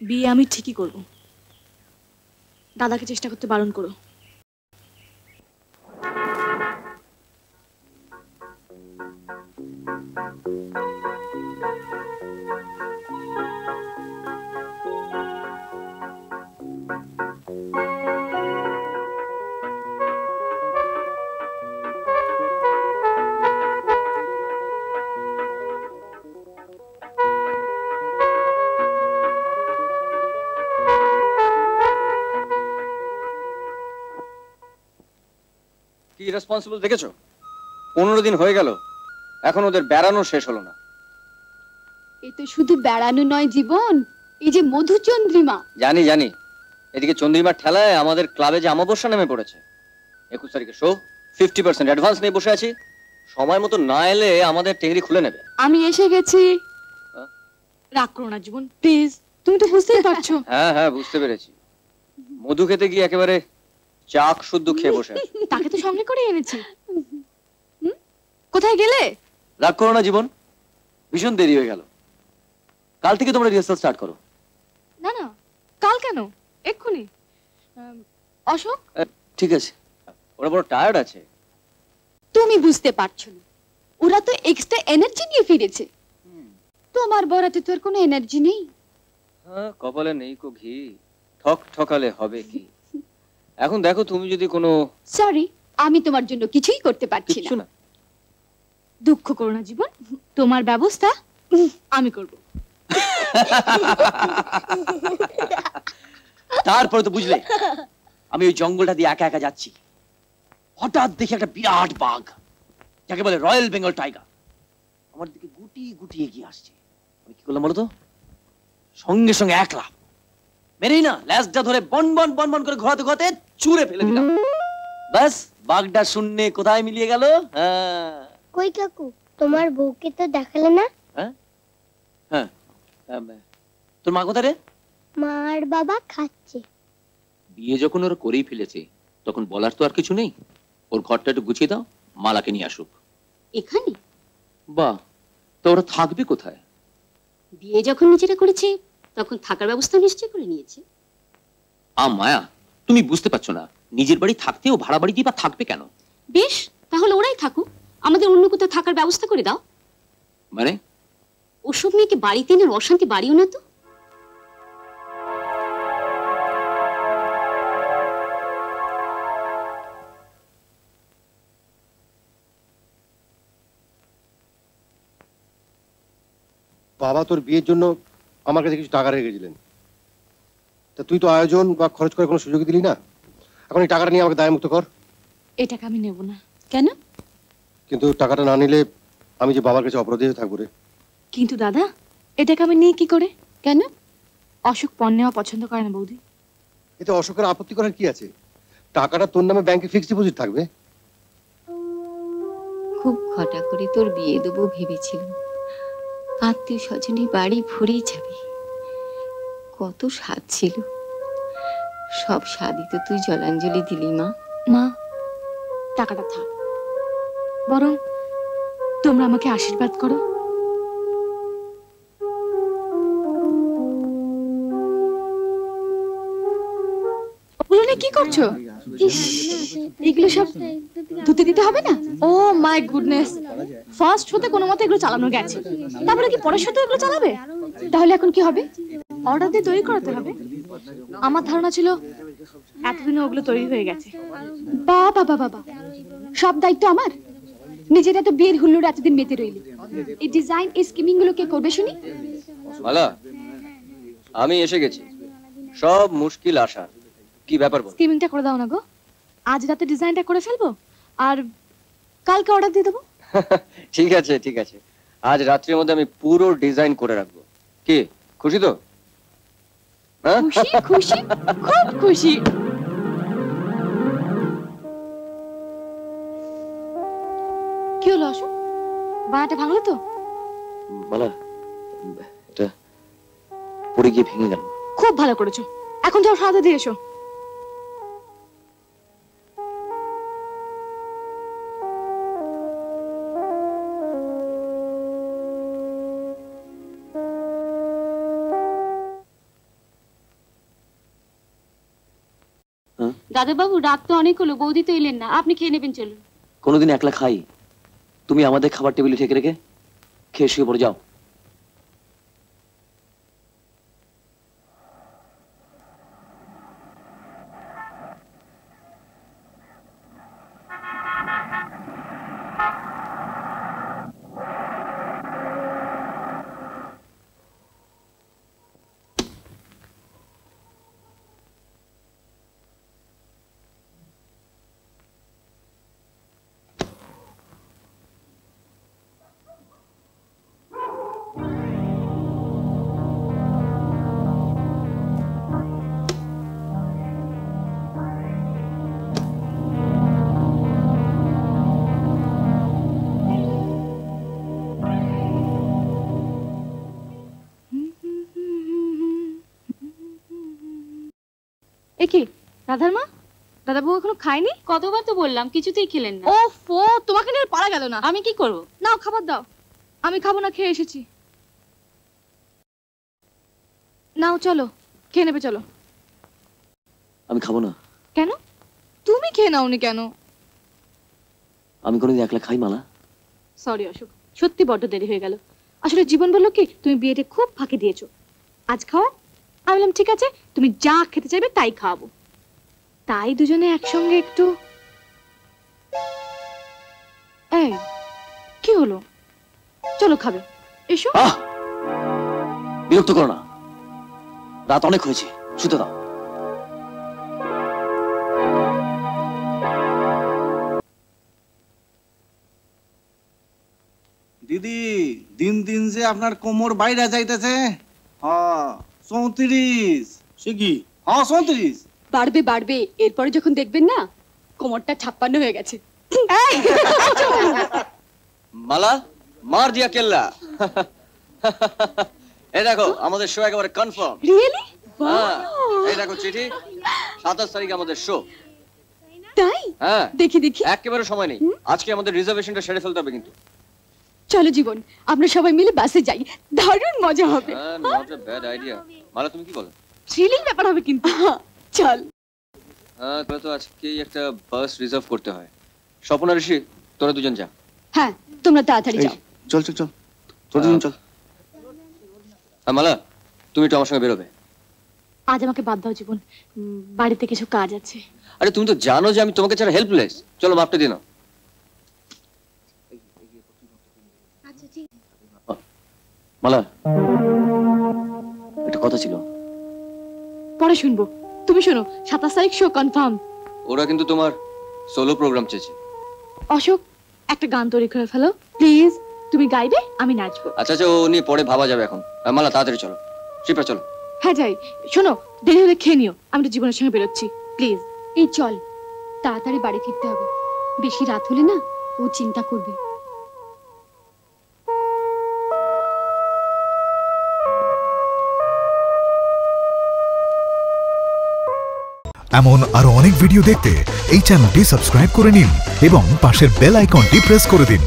বিয়ে আমি ঠিকই করব। দাদাকে চেষ্টা করতে বারণ করো। কি রেসপন্সিবল দেখেছো? 15 দিন হয়ে গেল, এখন ওদের বেড়ানো শেষ হলো না। এ তো শুধু বেড়ানো নয় জীবন, এই যে মধুচন্দ্রিমা। জানি জানি, এদিকে চন্দ্রিমার ঠেলায় আমাদের ক্লাবে যে আমাবস্যা নেমে পড়েছে। 21 তারিখে শো, 50% অ্যাডভান্স নিয়ে বসে আছি। সময় মতো না এলে আমাদের টেংরি খুলে নেবে। আমি এসে গেছি। রাগ করো না জীবন, প্লিজ। তুমি তো বুঝতেই পারছো। হ্যাঁ হ্যাঁ, বুঝতে পেরেছি। মধু খেতে গিয়ে একেবারে চাক শুদ্ধ খেয়ে বসে আছি। তাকে তো সঙ্গে করে এনেছি। কোথায় গেলে? রাগ করো না জীবন, ভীষণ দেরি হয়ে গেল। কাল থেকে তোমরা রিহার্সাল স্টার্ট করো। না না, কাল কেন, এক্ষুনি। অশোক, ঠিক আছে, ওরা বড় টায়ার্ড আছে। তুমি বুঝতে পারছো না, ওরা তো এক্সট্রা এনার্জি নিয়ে ফিরেছে। তোমার বরাতে তো আর কোনো এনার্জি নেই। হ্যাঁ, কপালে নেই কো ঘি, ঠক ঠকালে হবে কি। এখন দেখো, তুমি যদি কোনো... সরি, আমি তোমার জন্য কিছুই করতে পারছি না। দুঃখ করো না জীবন, তোমার ব্যবস্থা আমি করব। তারপরে তো বুঝলে, আমি ওই জঙ্গলটা দিয়ে একা একা যাচ্ছি, হঠাৎ দেখি একটা বিরাট বাঘ, যাকে বলে রয়্যাল বেঙ্গল টাইগার, আমার দিকে গুটি গুটি এগিয়ে আসছে। আমি কি করলাম বলতো? সঙ্গে সঙ্গে এক লাফ মেরেই না ল্যাজটা ধরে বন বন বন বন করে ঘোরাতে ঘোরাতে ছুঁড়ে ফেলে দিলাম। ব্যাস, বাঘটা শূন্যে কোথায় মিলিয়ে গেল। কই কাকু, তোমার বউকে তো দেখালে না? হ্যাঁ, তোর মা কোথায় রে? মা আর বাবা খাচ্ছে। বিয়ে যখন ওরা করেই ফেলেছে, তখন বলার তো আর কিছু নেই। ওর ঘরটা একটু গুছিয়ে দাও, মালাকে নিয়ে আসুক। এখানে? বাহ, তো ওরা থাকবে কোথায়? বিয়ে যখন নিজেরা করেছে, তখন থাকার ব্যবস্থা নিশ্চয় করে নিয়েছে। মায়া, তুমি বুঝতে পারছো না, নিজের বাড়ি থাকতে ও ভাড়া বাড়ি দিয়ে বা থাকবে কেন? বেশ, তাহলে ওরাই থাকুক, আমাদের অন্য কোথাও থাকার ব্যবস্থা করে দাও। মানে? ওসব মেয়েকে বাড়িতে এনে অশান্তি বাড়িও না তো। বাবা তোর বিয়ের জন্য আমার কাছে কিছু টাকা রেখেছিলেন, তা তুই তো আয়োজন বা খরচ করে কোনো সুযোগ দিলি না। এখন এই টাকাটা নিয়ে আমাকে দায়মুক্ত কর। এই টাকা আমি নেব না। কেন? কিন্তু টাকাটা না নিলে আমি যে বাবার কাছে অপরাধী হয়ে থাকবো রে। কিন্তু দাদা, এই টাকা আমি নিয়ে কি করে? কেন? অশোক পণ নেওয়া পছন্দ করে না বৌদি। এতে অশোকের আপত্তি করার কি আছে? টাকাটা তোর নামে ব্যাংকে ফিক্সড ডিপোজিট থাকবে। খুব ঘটা করে তোর বিয়ে দেবো ভেবেছিলাম, আত্মীয় স্বজনে বাড়ি ভরেই যাবে, কত স্বাদ ছিল। সব স্বাদই তো তুই জলাঞ্জলি দিলি মা। মা, টাকাটা থাক, বরং তোমরা আমাকে আশীর্বাদ করো। ওগুলো কি করছো? এগুলো সব ধুতে দিতে হবে না? ও মাই গুডনেস, ফার্স্ট হতে কোনো মতে এগুলো চালানো গেছে, তারপরে কি পরের সাথে এগুলো চালাবে? তাহলে এখন কি হবে? অর্ডার দিয়ে তৈরি করাতে হবে। আমার ধারণা ছিল এতদিনে ওগুলো তৈরি হয়ে গেছে। বাবা বাবা বাবা, সব দায়িত্ব আমার? নিজেরা তো বিয়ের হুল্লোড় এতদিন মেতে রইলি, এই ডিজাইন এই স্কিমিং গুলো কে করবে শুনি? মালা, আমি এসে গেছি, সব মুশকিল আসার। কি ব্যাপার বল? স্কিমিংটা করে দাও না গো, আজ রাতে ডিজাইনটা করে ফেলবো, আর কালকে অর্ডার দিয়ে দেবো। ঠিক আছে ঠিক আছে, আজ রাত্রির মধ্যে আমি পুরো ডিজাইন করে রাখবো। কি, খুশি তো? খুশি খুশি, খুব খুশি। কি হলো অশোক, বানাটা ভাঙলো তো? মালা, এটা পড়ে গিয়ে ভেঙে গেল। খুব ভালো করেছো, এখন যাও সাদা দিয়ে এসো। দাদাবাবু রাত তো অনেক হলো, বৌদি তো এলেন না, আপনি খেয়ে নেবেন চলুন। কোনোদিন একলা খাই? তুমি আমাদের খাবার টেবিলে ঠেকে রেখে খেয়ে শুয়ে পড়ে যাও। একি রাধার মা, দাদাবাবু এখনো খায়নি? কতবার তো বললাম, কিছুতেই খেলেন না। ও ফো, তোমাকে নিয়ে পারা গেল না। আমি কি করব? নাও খাবার দাও। আমি খাবো না, খেয়ে এসেছি। নাও চলো, খেয়ে নেবে চলো। আমি খাবো না। কেন? তুমি খেয়ে নাওনি কেন? আমি কোনোদিন একলা খাই মালা? সরি অশোক, সত্যি বড্ড দেরি হয়ে গেল। আসলে জীবন বললো কি, তুমি বিয়েতে খুব ফাঁকি দিয়েছো। আজ খাও। আমি বললাম ঠিক আছে, তুমি যা খেতে চাইবে তাই খাওয়াবো। তাই দুজনে একসঙ্গে একটু। এই কি হলো? চলো খাবে, এসো। বিরক্ত করো না, রাত অনেক হয়েছে, শুতে দাও। দিদি, দিন দিন যে আপনার কোমর বাইরে যাইতেছে। হ্যাঁ 34। সে কি? হ্যাঁ 34। বাড়বে বাড়বে, এরপরে যখন দেখবেন না কোমরটা 56 হয়ে গেছে। মালা মার দিয়া কেল্লা। এই দেখো আমাদের শো একেবারে কনফার্ম। রিয়েলি? এই দেখো চিঠি, 27 তারিখ আমাদের শো। তাই? হ্যাঁ দেখি দেখি। একেবারে সময় নেই, আজকে আমাদের রিজার্ভেশনটা সেরে ফেলতে হবে কিন্তু। চলো জীবন, আমরা সবাই মিলে বাসে যাই, দারুণ মজা হবে। Not a bad idea. Mala তুমি কি বলো? থ্রিলিং ব্যাপার হবে কিন্তু। চল। হ্যাঁ তাহলে তো আজকেই একটা বাস রিজার্ভ করতে হয়। স্বপ্ন আর ঋষি, তোরা দুজন যা। হ্যাঁ তোমরা তাড়াতাড়ি যাও। চল চল চল, তোর দুজন চল। মালা তুমি একটু আমার সঙ্গে বেরোবে। আজ আমাকে বাদ দাও জীবন, বাড়িতে কিছু কাজ আছে। আরে তুমি তো জানো যে আমি তোমাকে ছাড়া হেল্পলেস। চলো মাপটা দিও না। মালা, একটা কথা ছিল। পরে শুনবো, তুমি শোনো। 27 তারিখ শো কনফার্ম। ওরা কিন্তু তোমার সোলো প্রোগ্রাম চেয়েছে। অশোক, একটা গান তৈরি করে ফেলো প্লিজ। তুমি গাইবে, আমি নাচবো। আচ্ছা আচ্ছা, ও নিয়ে পরে ভাবা যাবে এখন। মালা তাড়াতাড়ি চলো, শিপ্রা চলো। হ্যাঁ যাই। শোনো, দেরি হলে খেয়ে নিও, আমি তো জীবনের সঙ্গে বেরোচ্ছি প্লিজ। এই চল, তাড়াতাড়ি বাড়ি ফিরতে হবে, বেশি রাত হলে না ও চিন্তা করবে। এমন আরো অনেক ভিডিও দেখতে এই চ্যানেলটি সাবস্ক্রাইব করে নিন এবং পাশের বেল আইকনটি প্রেস করে দিন।